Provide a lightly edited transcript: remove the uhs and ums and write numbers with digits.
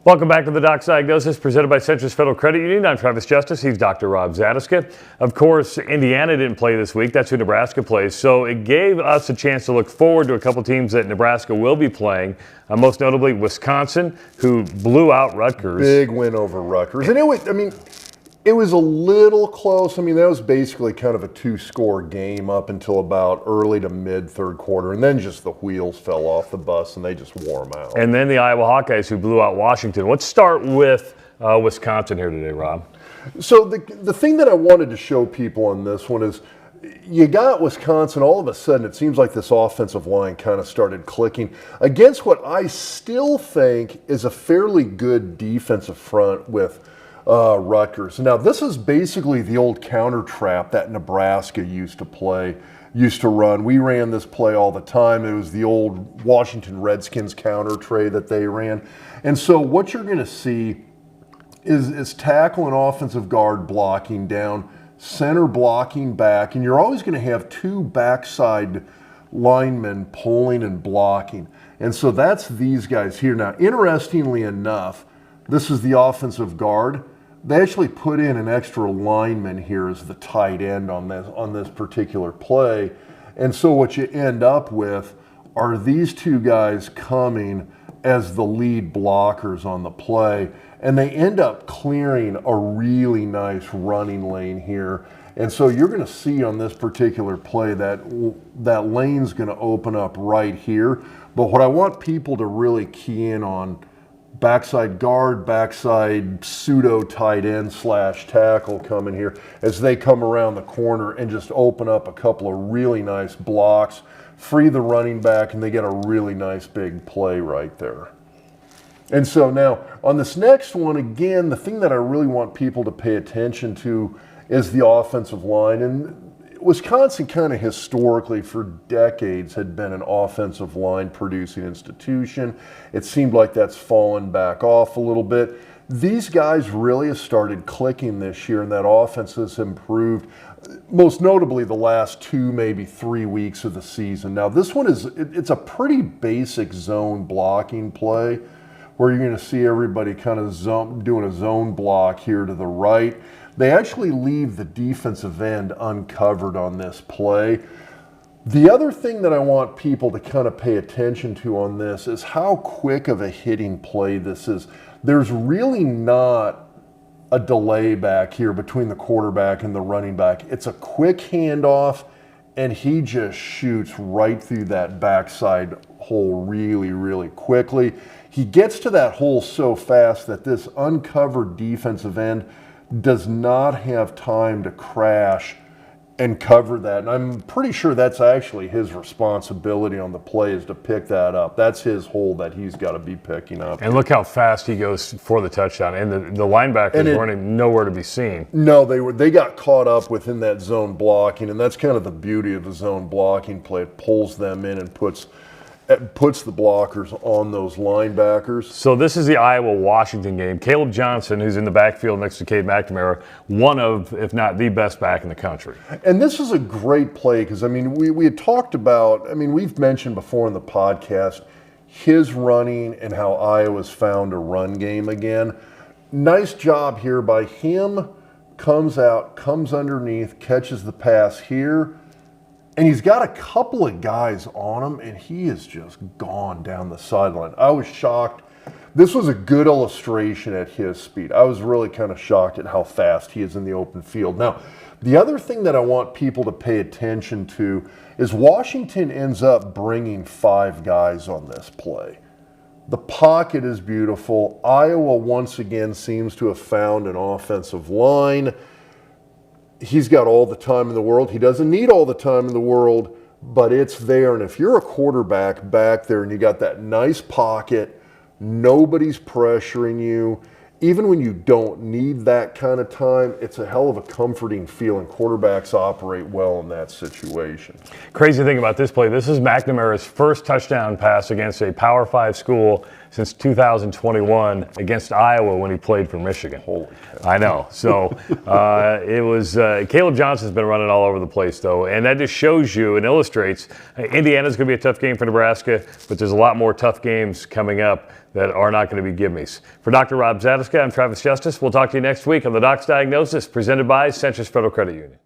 Welcome back to the Doc's Diagnosis, presented by Centris Federal Credit Union. I'm Travis Justice. He's Dr. Rob Zadiska. Of course, Indiana didn't play this week. That's who Nebraska plays. So it gave us a chance to look forward to a couple teams that Nebraska will be playing. Most notably, Wisconsin, who blew out Rutgers. Big win over Rutgers. And it was a little close. That was basically kind of a two-score game up until about early to mid-third quarter. And then just the wheels fell off the bus and they just wore them out. And then the Iowa Hawkeyes, who blew out Washington. Let's start with Wisconsin here today, Rob. So the thing that I wanted to show people on this one is you got Wisconsin, all of a sudden it seems like this offensive line kind of started clicking against what I still think is a fairly good defensive front with Rutgers. Now, this is basically the old counter trap that Nebraska used to run. We ran this play all the time. It was the old Washington Redskins counter tray that they ran. And so what you're going to see is tackle and offensive guard blocking down, center blocking back, and you're always going to have two backside linemen pulling and blocking. And so that's these guys here. Now, interestingly enough, this is the offensive guard. They actually put in an extra lineman here as the tight end on this particular play. And so what you end up with are these two guys coming as the lead blockers on the play. And they end up clearing a really nice running lane here. And so you're going to see on this particular play that lane's going to open up right here. But what I want people to really key in on, backside guard, backside pseudo tight end / tackle coming here as they come around the corner and just open up a couple of really nice blocks, free the running back, and they get a really nice big play right there. And so now on this next one, again, the thing that I really want people to pay attention to is the offensive line. And Wisconsin kind of historically for decades had been an offensive line producing institution. It seemed like that's fallen back off a little bit. These guys really have started clicking this year, and that offense has improved, most notably the last 2, maybe 3 weeks of the season. Now this one it's a pretty basic zone blocking play where you're going to see everybody kind of doing a zone block here to the right. They actually leave the defensive end uncovered on this play. The other thing that I want people to kind of pay attention to on this is how quick of a hitting play this is. There's really not a delay back here between the quarterback and the running back. It's a quick handoff, and he just shoots right through that backside hole really, really quickly. He gets to that hole so fast that this uncovered defensive end does not have time to crash and cover that. And I'm pretty sure that's actually his responsibility on the play, is to pick that up. That's his hole that he's got to be picking up. And look how fast he goes for the touchdown. And the linebackers weren't nowhere to be seen. No, they got caught up within that zone blocking, and that's kind of the beauty of the zone blocking play. It pulls them in and puts the blockers on those linebackers. So this is the Iowa-Washington game. Caleb Johnson, who's in the backfield next to Cade McNamara, one of, if not the best back in the country. And this is a great play because, we had talked about, we've mentioned before in the podcast, his running and how Iowa's found a run game again. Nice job here by him. Comes out, comes underneath, catches the pass here. And he's got a couple of guys on him, and he is just gone down the sideline. I was shocked. This was a good illustration at his speed. I was really kind of shocked at how fast he is in the open field. Now, the other thing that I want people to pay attention to is Washington ends up bringing 5 guys on this play. The pocket is beautiful. Iowa once again seems to have found an offensive line. He's got all the time in the world. He doesn't need all the time in the world, but it's there. And if you're a quarterback back there and you got that nice pocket, nobody's pressuring you, even when you don't need that kind of time, it's a hell of a comforting feeling. Quarterbacks operate well in that situation. Crazy thing about this play, this is McNamara's first touchdown pass against a Power 5 school since 2021 against Iowa when he played for Michigan. Holy cow. I know. So it was Caleb Johnson's been running all over the place, though, and that just shows you and illustrates Indiana's going to be a tough game for Nebraska, but there's a lot more tough games coming up that are not going to be gimmies. For Dr. Rob Zadiska, I'm Travis Justice. We'll talk to you next week on the Doc's Diagnosis, presented by Centris Federal Credit Union.